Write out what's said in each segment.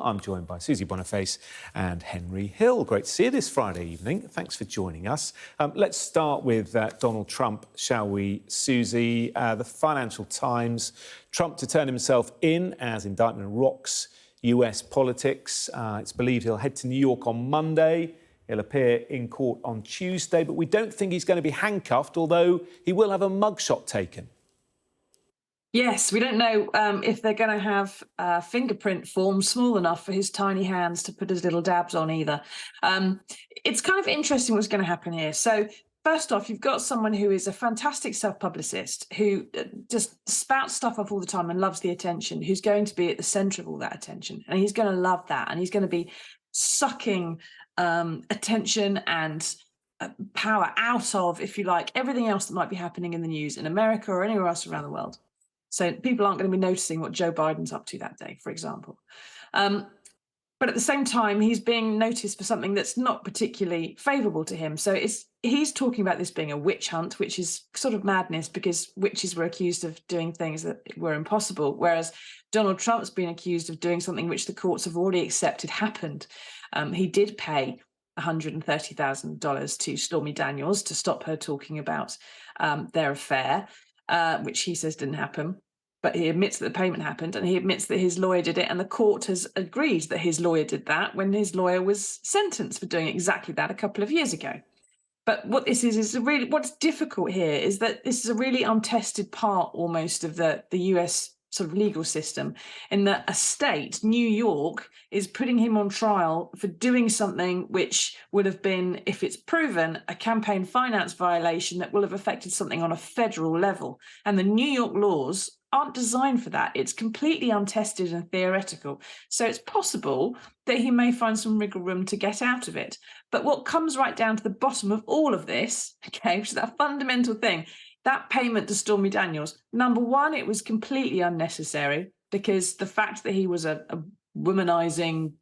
I'm joined by Susie Boniface and Henry Hill. Great to see you this Friday evening. Thanks for joining us. Let's start with Donald Trump, shall we, Susie? The Financial Times, Trump to turn himself in as indictment rocks US politics. It's believed he'll head to New York on Monday. He'll appear in court on Tuesday, but we don't think he's going to be handcuffed, although he will have a mugshot taken. Yes, we don't know if they're going to have fingerprint forms small enough for his tiny hands to put his little dabs on either. It's kind of interesting what's going to happen here. So first off, you've got someone who is a fantastic self-publicist who just spouts stuff off all the time and loves the attention, who's going to be at the centre of all that attention. And he's going to love that. And he's going to be sucking attention and power out of, if you like, everything else that might be happening in the news in America or anywhere else around the world. So people aren't going to be noticing what Joe Biden's up to that day, for example. But at the same time, he's being noticed for something that's not particularly favourable to him. So he's talking about this being a witch hunt, which is sort of madness because witches were accused of doing things that were impossible, whereas Donald Trump's been accused of doing something which the courts have already accepted happened. He did pay $130,000 to Stormy Daniels to stop her talking about their affair, which he says didn't happen. But he admits that the payment happened, and he admits that his lawyer did it, and the court has agreed that his lawyer did that when his lawyer was sentenced for doing exactly that a couple of years ago. But what this is really, what's difficult here is that this is a really untested part almost of the US sort of legal system, in that a state, New York, is putting him on trial for doing something which would have been, if it's proven, a campaign finance violation that will have affected something on a federal level. And the New York laws aren't designed for that. It's completely untested and theoretical. So it's possible that he may find some wriggle room to get out of it. But what comes right down to the bottom of all of this, okay, which is that fundamental thing, that payment to Stormy Daniels, number one, it was completely unnecessary because the fact that he was a womanizing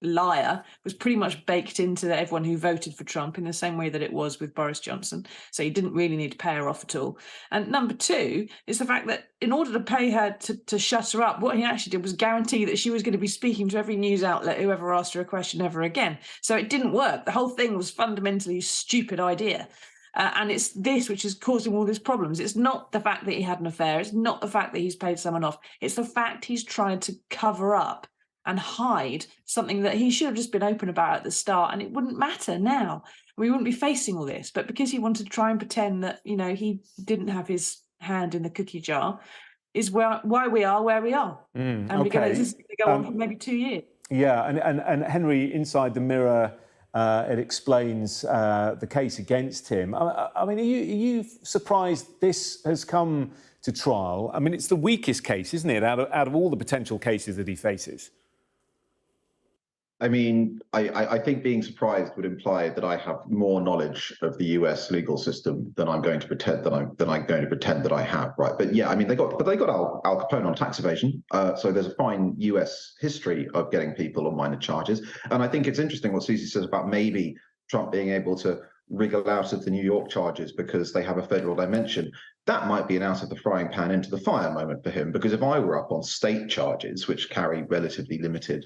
liar was pretty much baked into everyone who voted for Trump in the same way that it was with Boris Johnson. So he didn't really need to pay her off at all. And number two is the fact that in order to pay her to shut her up, what he actually did was guarantee that she was going to be speaking to every news outlet who ever asked her a question ever again. So it didn't work. The whole thing was fundamentally a stupid idea. And it's this which is causing all these problems. It's not the fact that he had an affair. It's not the fact that he's paid someone off. It's the fact he's trying to cover up and hide something that he should have just been open about at the start, and it wouldn't matter now. We wouldn't be facing all this. But because he wanted to try and pretend that, you know, he didn't have his hand in the cookie jar, is why we are where we are. And we're going to go on for maybe 2 years. Yeah, and Henry, inside the Mirror, it explains the case against him. I mean, are you surprised this has come to trial? I mean, it's the weakest case, isn't it, out of all the potential cases that he faces? I mean, I think being surprised would imply that I have more knowledge of the US legal system than I'm going to pretend that I have, right? But yeah, I mean, they got Al Capone on tax evasion, so there's a fine US history of getting people on minor charges, and I think it's interesting what Susie says about maybe Trump being able to wriggle out of the New York charges because they have a federal dimension. That might be an out of the frying pan into the fire moment for him, because if I were up on state charges, which carry relatively limited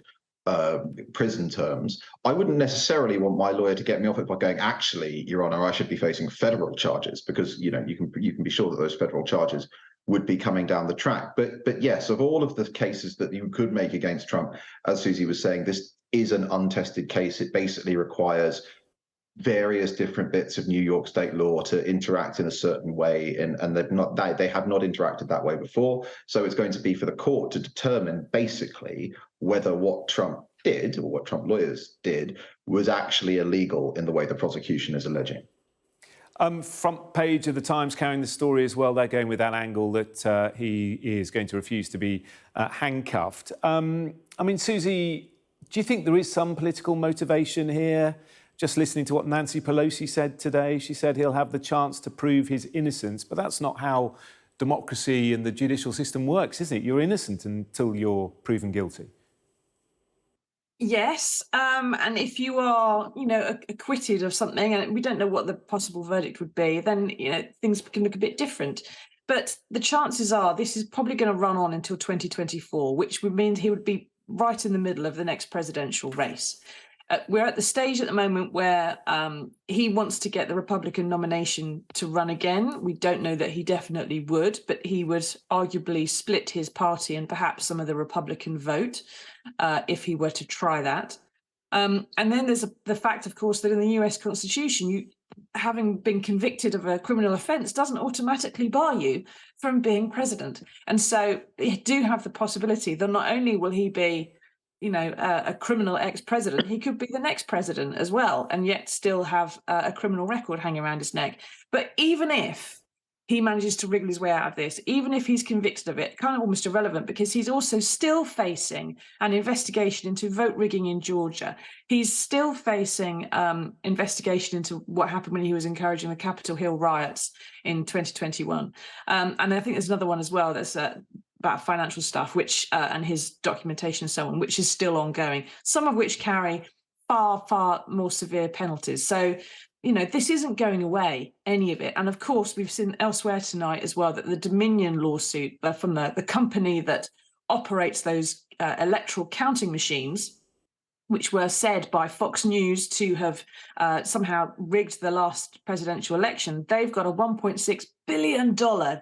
prison terms, I wouldn't necessarily want my lawyer to get me off it by going, actually, Your Honor, I should be facing federal charges, because you can be sure that those federal charges would be coming down the track. But yes, of all of the cases that you could make against Trump, as Susie was saying, this is an untested case. It basically requires various different bits of New York state law to interact in a certain way, and they have not interacted that way before. So it's going to be for the court to determine basically whether what Trump did, or what Trump lawyers did, was actually illegal in the way the prosecution is alleging. Front page of the Times carrying the story as well. They're going with that angle that he is going to refuse to be handcuffed. I mean, Susie, do you think there is some political motivation here? Just listening to what Nancy Pelosi said today, she said he'll have the chance to prove his innocence, but that's not how democracy and the judicial system works, is it? You're innocent until you're proven guilty. Yes, and if you are, acquitted of something, and we don't know what the possible verdict would be, then, things can look a bit different. But the chances are this is probably going to run on until 2024, which would mean he would be right in the middle of the next presidential race. We're at the stage at the moment where he wants to get the Republican nomination to run again. We don't know that he definitely would, but he would arguably split his party and perhaps some of the Republican vote if he were to try that. And then there's the fact, of course, that in the US Constitution, having been convicted of a criminal offence doesn't automatically bar you from being president. And so you do have the possibility that not only will he be a criminal ex-president, he could be the next president as well, and yet still have a criminal record hanging around his neck. But even if he manages to wriggle his way out of this, even if he's convicted of it, kind of almost irrelevant, because he's also still facing an investigation into vote rigging in Georgia. He's still facing investigation into what happened when he was encouraging the Capitol Hill riots in 2021. And I think there's another one as well that's about financial stuff, which and his documentation and so on, which is still ongoing, some of which carry far, far more severe penalties. So, this isn't going away, any of it. And of course, we've seen elsewhere tonight as well that the Dominion lawsuit from the company that operates those electoral counting machines, which were said by Fox News to have somehow rigged the last presidential election, they've got a $1.6 billion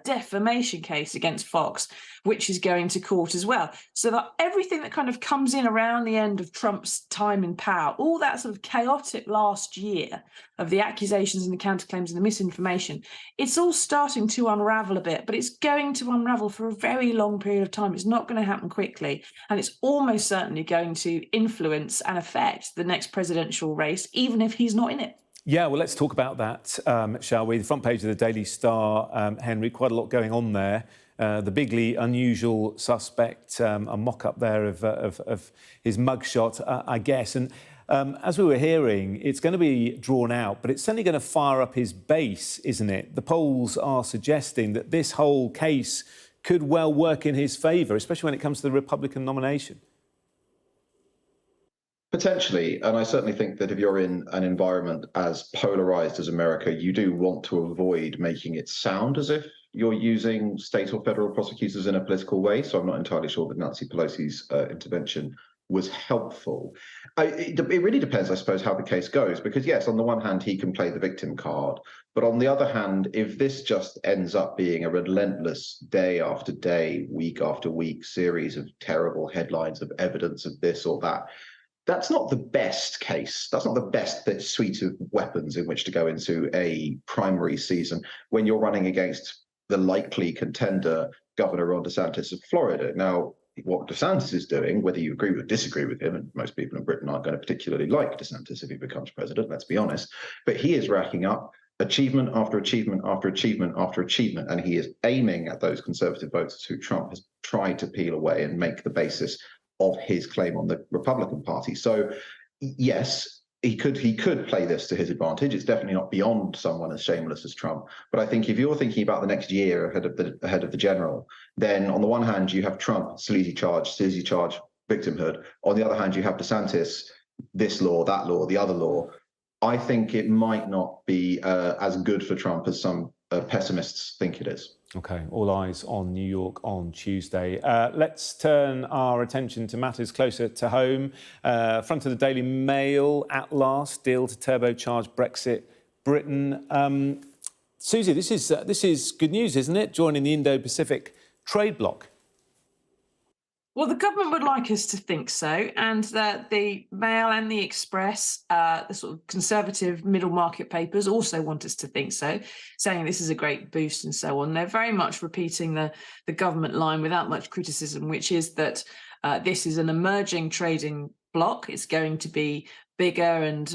defamation case against Fox, which is going to court as well. So that everything that kind of comes in around the end of Trump's time in power, all that sort of chaotic last year of the accusations and the counterclaims and the misinformation, it's all starting to unravel a bit, but it's going to unravel for a very long period of time. It's not going to happen quickly, and it's almost certainly going to influence and affect the next presidential race, even if he's not in it. Yeah, well, let's talk about that, shall we? The front page of the Daily Star, Henry, quite a lot going on there. The bigly unusual suspect, a mock-up there of his mugshot, I guess. And as we were hearing, it's going to be drawn out, but it's certainly going to fire up his base, isn't it? The polls are suggesting that this whole case could well work in his favour, especially when it comes to the Republican nomination. Potentially, and I certainly think that if you're in an environment as polarized as America, you do want to avoid making it sound as if you're using state or federal prosecutors in a political way. So I'm not entirely sure that Nancy Pelosi's intervention was helpful. It really depends, I suppose, how the case goes, because yes, on the one hand, he can play the victim card, but on the other hand, if this just ends up being a relentless day after day, week after week series of terrible headlines of evidence of this or that, that's not the best case. That's not the best suite of weapons in which to go into a primary season when you're running against the likely contender, Governor Ron DeSantis of Florida. Now, what DeSantis is doing, whether you agree or disagree with him, and most people in Britain aren't going to particularly like DeSantis if he becomes president, let's be honest, but he is racking up achievement after achievement after achievement after achievement, and he is aiming at those conservative voters who Trump has tried to peel away and make the basis of his claim on the Republican Party. So yes, he could play this to his advantage. It's definitely not beyond someone as shameless as Trump. But I think if you're thinking about the next year ahead of the general, then on the one hand you have Trump, sleazy charge, victimhood. On the other hand, you have DeSantis, this law, that law, the other law. I think it might not be as good for Trump as some pessimists think it is. OK, all eyes on New York on Tuesday. Let's turn our attention to matters closer to home. Front of the Daily Mail, at last, deal to turbocharge Brexit Britain. Susie, this is good news, isn't it? Joining the Indo-Pacific trade bloc. Well, the government would like us to think so, and the Mail and the Express, the sort of conservative middle market papers, also want us to think so, saying this is a great boost and so on. They're very much repeating the government line without much criticism, which is that this is an emerging trading bloc. It's going to be bigger and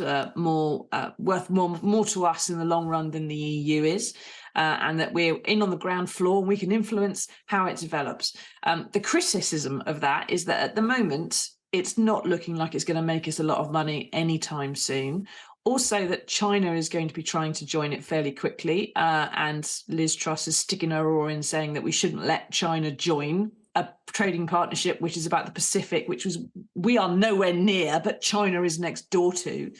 worth more to us in the long run than the EU is. And that we're in on the ground floor and we can influence how it develops. The criticism of that is that at the moment, it's not looking like it's going to make us a lot of money anytime soon. Also, that China is going to be trying to join it fairly quickly. And Liz Truss is sticking her oar in saying that we shouldn't let China join a trading partnership, which is about the Pacific, we are nowhere near, but China is next door to.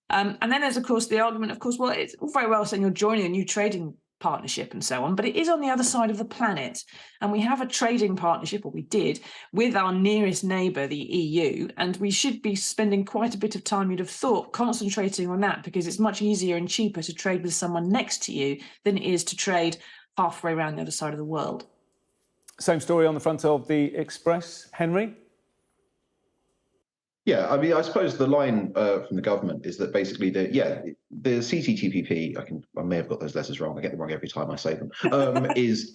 And then there's, of course, the argument, well, it's all very well saying you're joining a new trading partnership and so on, but it is on the other side of the planet. And we have a trading partnership, or we did, with our nearest neighbour, the EU. And we should be spending quite a bit of time, you'd have thought, concentrating on that, because it's much easier and cheaper to trade with someone next to you than it is to trade halfway around the other side of the world. Same story on the front of the Express, Henry? Yeah, I mean, I suppose the line from the government is that basically the CCTPP, I may have got those letters wrong. I get them wrong every time I say them. Is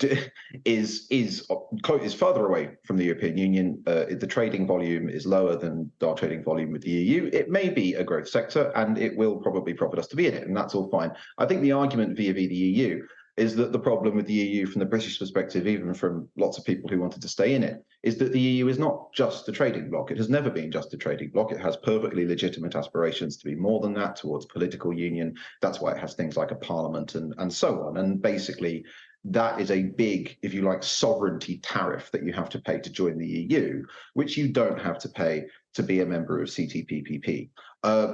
further away from the European Union. The trading volume is lower than our trading volume with the EU. It may be a growth sector, and it will probably profit us to be in it, and that's all fine. I think the argument vis-a-vis the EU is that the problem with the EU from the British perspective, even from lots of people who wanted to stay in it, is that the EU is not just a trading bloc. It has never been just a trading bloc. It has perfectly legitimate aspirations to be more than that, towards political union. That's why it has things like a parliament and so on. And basically, that is a big, if you like, sovereignty tariff that you have to pay to join the EU, which you don't have to pay to be a member of CTPPP.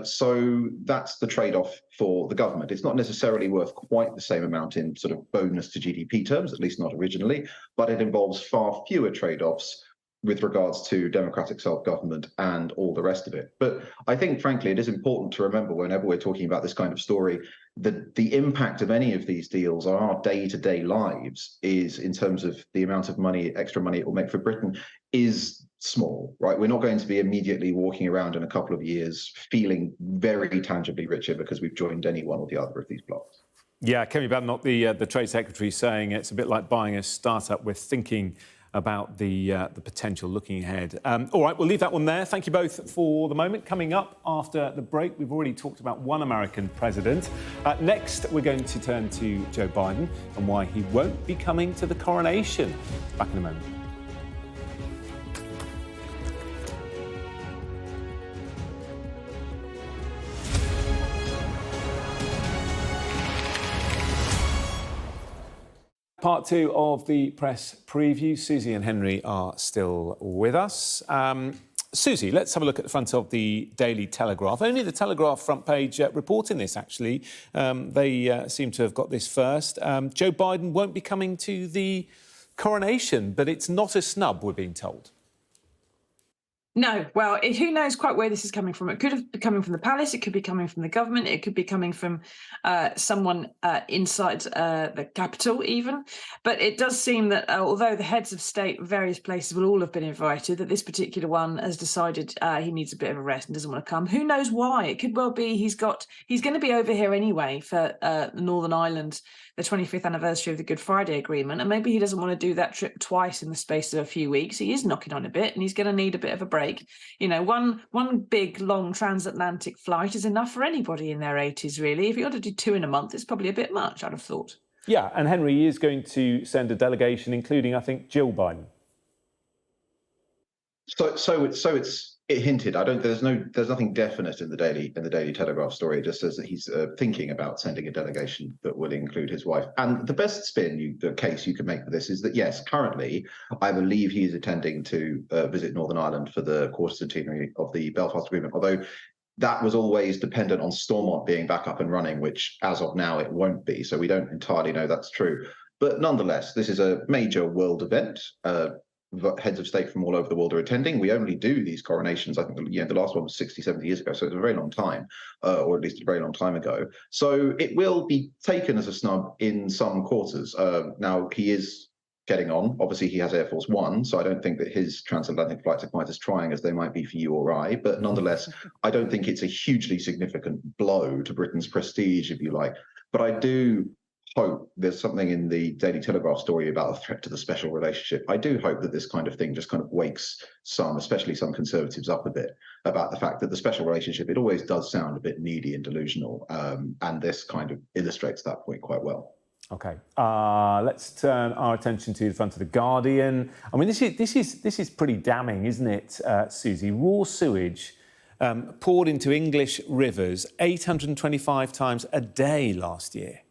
So that's the trade-off for the government. It's not necessarily worth quite the same amount in sort of bonus to GDP terms, at least not originally, but it involves far fewer trade-offs with regards to democratic self-government and all the rest of it. But I think, frankly, it is important to remember whenever we're talking about this kind of story, that the impact of any of these deals on our day-to-day lives is, in terms of the amount of money, extra money it will make for Britain, is small, right? We're not going to be immediately walking around in a couple of years feeling very tangibly richer because we've joined any one or the other of these blocks. Yeah, Kemi Badenoch, the Trade Secretary, saying it's a bit like buying a startup. We're thinking about the potential looking ahead. All right, we'll leave that one there. Thank you both for the moment. Coming up after the break, we've already talked about one American president. Next, we're going to turn to Joe Biden and why he won't be coming to the coronation. Back in a moment. Part two of the press preview. Susie and Henry are still with us. Susie, let's have a look at the front of the Daily Telegraph. Only the Telegraph front page reporting this, actually. They seem to have got this first. Joe Biden won't be coming to the coronation, but it's not a snub, we're being told. No, well, who knows quite where this is coming from? It could have been coming from the palace. It could be coming from the government. It could be coming from someone inside the capital, even. But it does seem that although the heads of state of various places will all have been invited, that this particular one has decided he needs a bit of a rest and doesn't want to come. Who knows why? It could well be he's going to be over here anyway for the Northern Ireland, the 25th anniversary of the Good Friday Agreement, and maybe he doesn't want to do that trip twice in the space of a few weeks. He is knocking on a bit, and he's going to need a bit of a break. You know, one big, long transatlantic flight is enough for anybody in their 80s, really. If you want to do two in a month, it's probably a bit much, I'd have thought. Yeah, and Henry is going to send a delegation, including, I think, Jill Biden. So it's hinted. There's nothing definite in the Daily Telegraph story. It just says that he's thinking about sending a delegation that would include his wife. And the best the case you can make for this is that, yes, currently, I believe he is intending to visit Northern Ireland for the quartercentenary of the Belfast Agreement, although that was always dependent on Stormont being back up and running, which as of now it won't be. So we don't entirely know that's true. But nonetheless, this is a major world event. Heads of state from all over the world are attending. We only do these coronations, I think, the last one was 60, 70 years ago, so it's a very long time, or at least a very long time ago. So it will be taken as a snub in some quarters. Now, he is getting on. Obviously, he has Air Force One, so I don't think that his transatlantic flights are quite as trying as they might be for you or I. But nonetheless, I don't think it's a hugely significant blow to Britain's prestige, if you like. But I do hope there's something in the Daily Telegraph story about a threat to the special relationship. I do hope that this kind of thing just kind of wakes some, especially some conservatives, up a bit about the fact that the special relationship, it always does sound a bit needy and delusional, and this kind of illustrates that point quite well. Okay, let's turn our attention to the front of the Guardian. I mean, this is pretty damning, isn't it, Susie? Raw sewage poured into English rivers 825 times a day last year.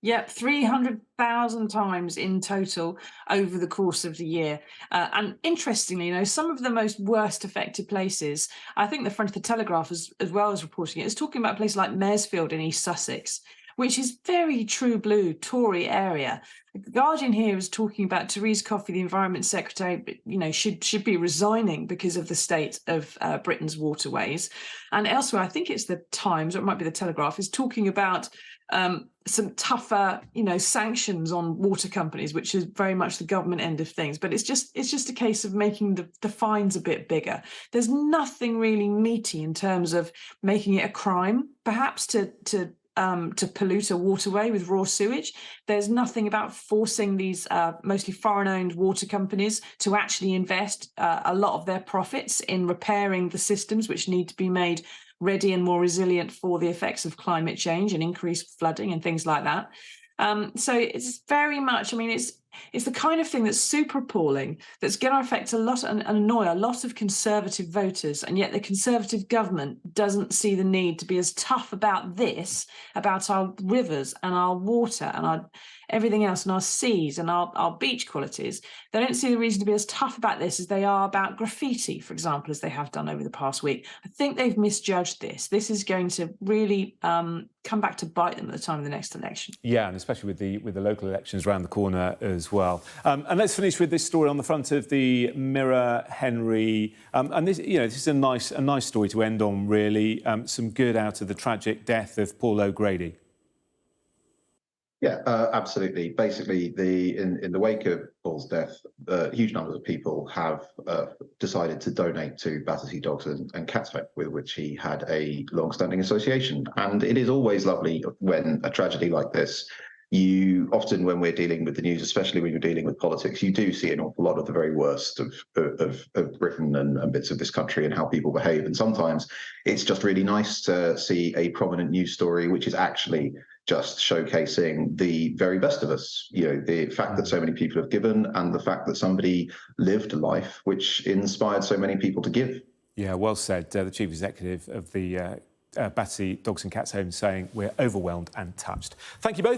Yep, 300,000 times in total over the course of the year. And interestingly, some of the most worst affected places, I think the front of the Telegraph, as well as reporting it, is talking about places like Maresfield in East Sussex, which is very true blue Tory area. The Guardian here is talking about Therese Coffey, the Environment Secretary, should be resigning because of the state of Britain's waterways. And elsewhere, I think it's the Times, or it might be the Telegraph, is talking about some tougher, sanctions on water companies, which is very much the government end of things. But it's just a case of making the fines a bit bigger. There's nothing really meaty in terms of making it a crime, perhaps to pollute a waterway with raw sewage. There's nothing about forcing these mostly foreign-owned water companies to actually invest a lot of their profits in repairing the systems which need to be made ready and more resilient for the effects of climate change and increased flooding and things like that. So it's very much, it's the kind of thing that's super appalling, that's going to affect a lot and annoy a lot of Conservative voters. And yet the Conservative government doesn't see the need to be as tough about this, about our rivers and our water and our everything else and our seas and our beach qualities. They don't see the reason to be as tough about this as they are about graffiti, for example, as they have done over the past week. I think they've misjudged this. This is going to really come back to bite them at the time of the next election. Yeah, and especially with the local elections around the corner as well. And let's finish with this story on the front of the Mirror, Henry. And this is a nice story to end on, really. Some good out of the tragic death of Paul O'Grady. Yeah, absolutely. Basically, in the wake of Paul's death, huge numbers of people have decided to donate to Battersea Dogs and Cats Home, with which he had a long-standing association. And it is always lovely when a tragedy like this, often when we're dealing with the news, especially when you're dealing with politics, you do see an awful lot of the very worst of Britain and bits of this country and how people behave. And sometimes it's just really nice to see a prominent news story which is actually just showcasing the very best of us. The fact that so many people have given, and the fact that somebody lived a life which inspired so many people to give. Yeah, well said. The chief executive of the Battersea Dogs and Cats Home saying we're overwhelmed and touched. Thank you both.